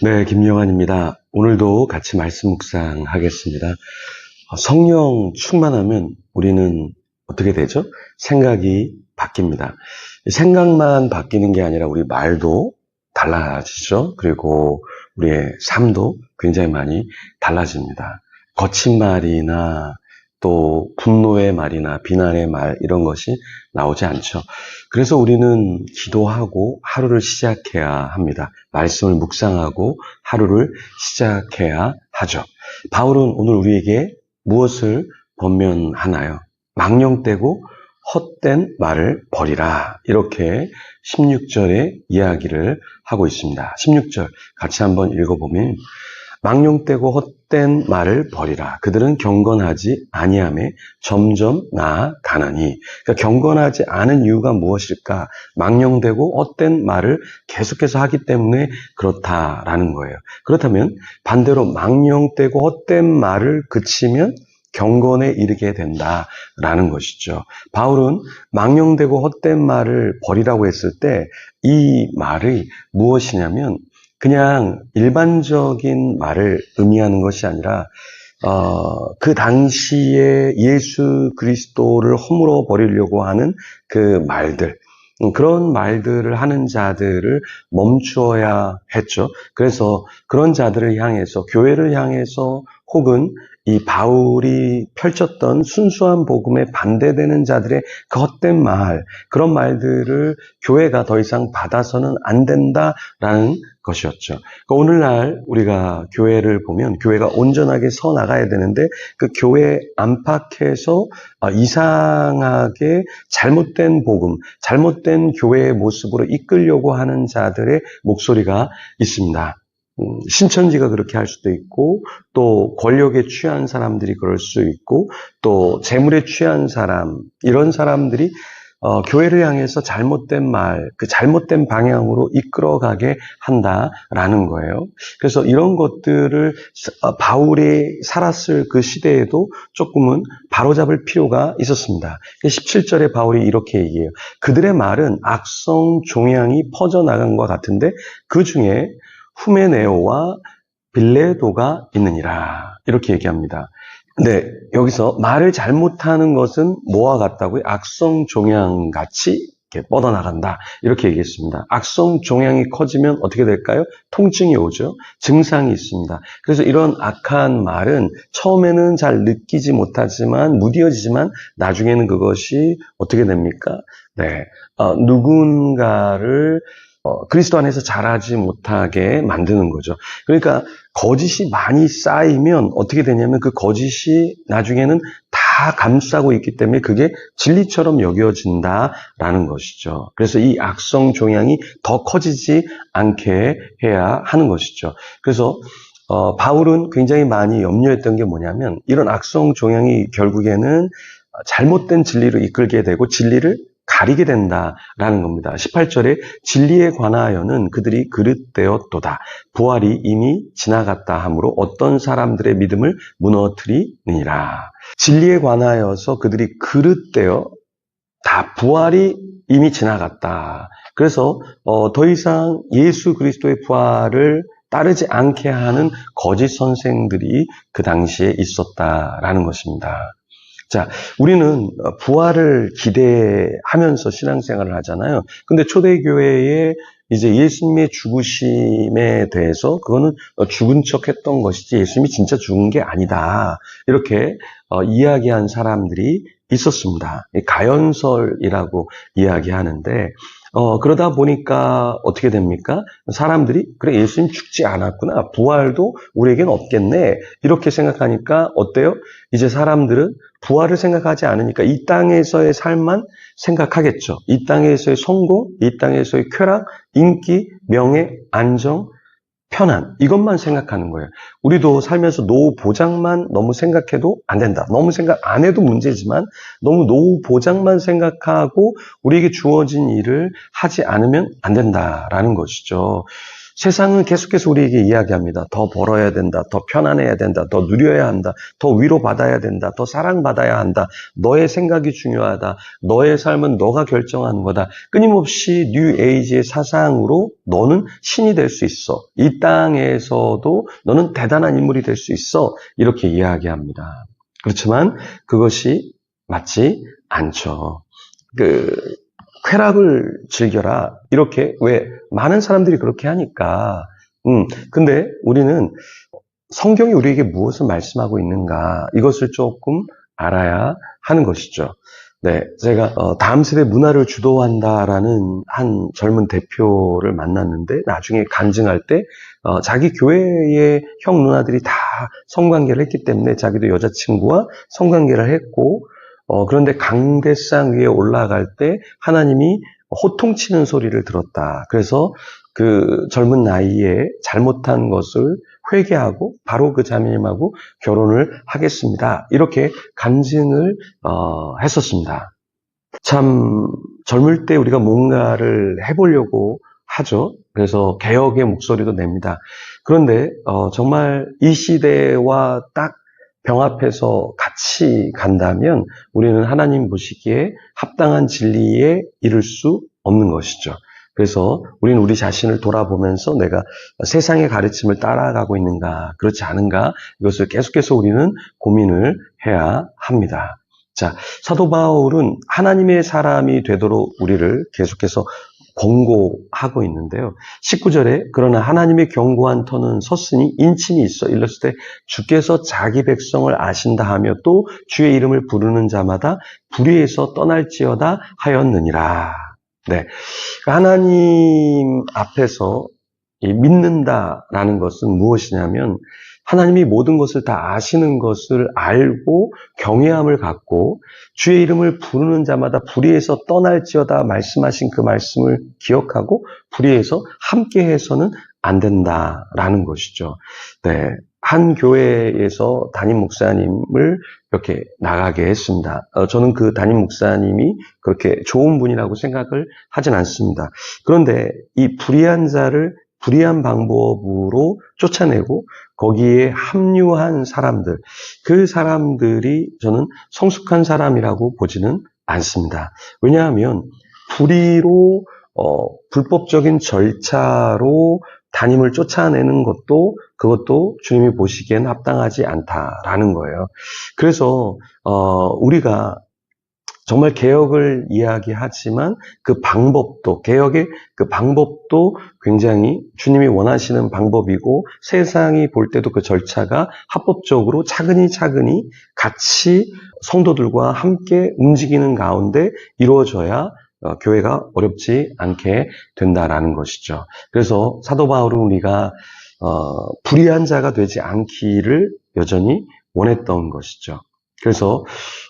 네, 김영환입니다. 오늘도 같이 말씀 묵상하겠습니다. 성령 충만하면 우리는 어떻게 되죠? 생각이 바뀝니다. 생각만 바뀌는 게 아니라 우리 말도 달라지죠. 그리고 우리의 삶도 굉장히 많이 달라집니다. 거친 말이나 또 분노의 말이나 비난의 말 이런 것이 나오지 않죠. 그래서 우리는 기도하고 하루를 시작해야 합니다. 말씀을 묵상하고 하루를 시작해야 하죠. 바울은 오늘 우리에게 무엇을 권면하나요? 망령되고 헛된 말을 버리라. 이렇게 16절에 이야기를 하고 있습니다. 16절 같이 한번 읽어보면 망령되고 헛된 말을 버리라. 그들은 경건하지 아니함에 점점 나아가느니. 그러니까 경건하지 않은 이유가 무엇일까? 망령되고 헛된 말을 계속해서 하기 때문에 그렇다라는 거예요. 그렇다면 반대로 망령되고 헛된 말을 그치면 경건에 이르게 된다라는 것이죠. 바울은 망령되고 헛된 말을 버리라고 했을 때 이 말이 무엇이냐면 그냥 일반적인 말을 의미하는 것이 아니라 그 당시에 예수 그리스도를 허물어 버리려고 하는 그 말들, 그런 말들을 하는 자들을 멈추어야 했죠. 그래서 그런 자들을 향해서, 교회를 향해서 혹은 이 바울이 펼쳤던 순수한 복음에 반대되는 자들의 그 헛된 말, 그런 말들을 교회가 더 이상 받아서는 안 된다라는 것이었죠. 그러니까 오늘날 우리가 교회를 보면 교회가 온전하게 서 나가야 되는데 그 교회 안팎에서 이상하게 잘못된 복음, 잘못된 교회의 모습으로 이끌려고 하는 자들의 목소리가 있습니다. 신천지가 그렇게 할 수도 있고 또 권력에 취한 사람들이 그럴 수 있고 또 재물에 취한 사람, 이런 사람들이 교회를 향해서 잘못된 말, 그 잘못된 방향으로 이끌어가게 한다라는 거예요. 그래서 이런 것들을 바울이 살았을 그 시대에도 조금은 바로잡을 필요가 있었습니다. 17절에 바울이 이렇게 얘기해요. 그들의 말은 악성 종양이 퍼져나간 것 같은데 그 중에 후메네오와 빌레도가 있느니라. 이렇게 얘기합니다. 네, 여기서 말을 잘못하는 것은 뭐와 같다고요? 악성 종양같이 이렇게 뻗어나간다. 이렇게 얘기했습니다. 악성 종양이 커지면 어떻게 될까요? 통증이 오죠. 증상이 있습니다. 그래서 이런 악한 말은 처음에는 잘 느끼지 못하지만 무뎌지지만 나중에는 그것이 어떻게 됩니까? 네, 누군가를 그리스도 안에서 자라지 못하게 만드는 거죠. 그러니까 거짓이 많이 쌓이면 어떻게 되냐면 그 거짓이 나중에는 다 감싸고 있기 때문에 그게 진리처럼 여겨진다라는 것이죠. 그래서 이 악성 종양이 더 커지지 않게 해야 하는 것이죠. 그래서 바울은 굉장히 많이 염려했던 게 뭐냐면 이런 악성 종양이 결국에는 잘못된 진리로 이끌게 되고 진리를 가리게 된다라는 겁니다. 18절에 진리에 관하여는 그들이 그릇되었도다. 부활이 이미 지나갔다 하므로 어떤 사람들의 믿음을 무너뜨리느니라. 진리에 관하여서 그들이 그릇되어 다 부활이 이미 지나갔다. 그래서 더 이상 예수 그리스도의 부활을 따르지 않게 하는 거짓 선생들이 그 당시에 있었다라는 것입니다. 자, 우리는 부활을 기대하면서 신앙생활을 하잖아요. 근데 초대교회에 이제 예수님의 죽으심에 대해서 그거는 죽은 척 했던 것이지 예수님이 진짜 죽은 게 아니다. 이렇게 이야기한 사람들이 있었습니다. 가연설이라고 이야기하는데 그러다 보니까 어떻게 됩니까? 사람들이 그래 예수님 죽지 않았구나. 부활도 우리에겐 없겠네. 이렇게 생각하니까 어때요? 이제 사람들은 부활을 생각하지 않으니까 이 땅에서의 삶만 생각하겠죠. 이 땅에서의 성공, 이 땅에서의 쾌락, 인기, 명예, 안정, 편안, 이것만 생각하는 거예요. 우리도 살면서 노후 보장만 너무 생각해도 안 된다. 너무 생각 안 해도 문제지만 너무 노후 보장만 생각하고 우리에게 주어진 일을 하지 않으면 안 된다라는 것이죠. 세상은 계속해서 우리에게 이야기합니다. 더 벌어야 된다. 더 편안해야 된다. 더 누려야 한다. 더 위로받아야 된다. 더 사랑받아야 한다. 너의 생각이 중요하다. 너의 삶은 너가 결정하는 거다. 끊임없이 뉴 에이지의 사상으로 너는 신이 될 수 있어. 이 땅에서도 너는 대단한 인물이 될 수 있어. 이렇게 이야기합니다. 그렇지만 그것이 맞지 않죠. 쾌락을 즐겨라. 이렇게, 왜? 많은 사람들이 그렇게 하니까. 근데 우리는 성경이 우리에게 무엇을 말씀하고 있는가, 이것을 조금 알아야 하는 것이죠. 네. 제가, 다음 세대 문화를 주도한다라는 한 젊은 대표를 만났는데, 나중에 간증할 때, 자기 교회의 형 누나들이 다 성관계를 했기 때문에 자기도 여자친구와 성관계를 했고, 그런데 강대상 위에 올라갈 때 하나님이 호통치는 소리를 들었다. 그래서 그 젊은 나이에 잘못한 것을 회개하고 바로 그 자매님하고 결혼을 하겠습니다. 이렇게 간증을 했었습니다. 참 젊을 때 우리가 뭔가를 해보려고 하죠. 그래서 개혁의 목소리도 냅니다. 그런데 정말 이 시대와 딱 병합해서 같이 간다면 우리는 하나님 보시기에 합당한 진리에 이를 수 없는 것이죠. 그래서 우리는 우리 자신을 돌아보면서 내가 세상의 가르침을 따라가고 있는가, 그렇지 않은가, 이것을 계속해서 우리는 고민을 해야 합니다. 자, 사도 바울은 하나님의 사람이 되도록 우리를 계속해서 권고하고 있는데요. 19절에 그러나 하나님의 견고한 터는 섰으니 인친이 있어 일렀을 때 주께서 자기 백성을 아신다 하며 또 주의 이름을 부르는 자마다 불의에서 떠날지어다 하였느니라. 네, 하나님 앞에서 믿는다라는 것은 무엇이냐면 하나님이 모든 것을 다 아시는 것을 알고 경외함을 갖고 주의 이름을 부르는 자마다 불의에서 떠날지어다 말씀하신 그 말씀을 기억하고 불의에서 함께해서는 안 된다라는 것이죠. 네, 한 교회에서 담임 목사님을 이렇게 나가게 했습니다. 저는 그 담임 목사님이 그렇게 좋은 분이라고 생각을 하진 않습니다. 그런데 이 불의한 자를 불의한 방법으로 쫓아내고 거기에 합류한 사람들, 그 사람들이 저는 성숙한 사람이라고 보지는 않습니다. 왜냐하면 불의로 불법적인 절차로 담임을 쫓아내는 것도 그것도 주님이 보시기엔 합당하지 않다라는 거예요. 그래서 우리가 정말 개혁을 이야기하지만 그 방법도, 개혁의 그 방법도 굉장히 주님이 원하시는 방법이고 세상이 볼 때도 그 절차가 합법적으로 차근히 같이 성도들과 함께 움직이는 가운데 이루어져야 교회가 어렵지 않게 된다라는 것이죠. 그래서 사도 바울은 우리가 불의한 자가 되지 않기를 여전히 원했던 것이죠. 그래서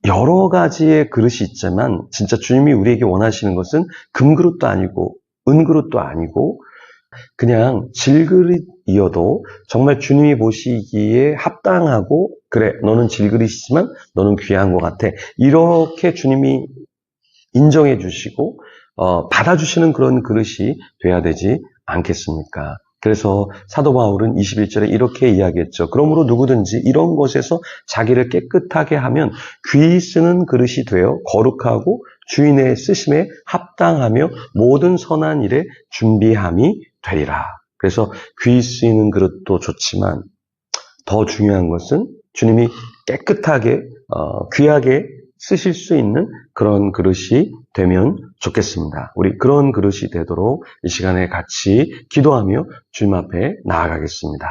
여러 가지의 그릇이 있지만 진짜 주님이 우리에게 원하시는 것은 금그릇도 아니고 은그릇도 아니고 그냥 질그릇이어도 정말 주님이 보시기에 합당하고 그래 너는 질그릇이지만 너는 귀한 것 같아 이렇게 주님이 인정해 주시고 받아주시는 그런 그릇이 돼야 되지 않겠습니까? 그래서 사도 바울은 21절에 이렇게 이야기했죠. 그러므로 누구든지 이런 것에서 자기를 깨끗하게 하면 귀 쓰는 그릇이 되어 거룩하고 주인의 쓰심에 합당하며 모든 선한 일에 준비함이 되리라. 그래서 귀 쓰이는 그릇도 좋지만 더 중요한 것은 주님이 깨끗하게 귀하게 쓰실 수 있는 그런 그릇이 되면 좋겠습니다. 우리 그런 그릇이 되도록 이 시간에 같이 기도하며 주님 앞에 나아가겠습니다.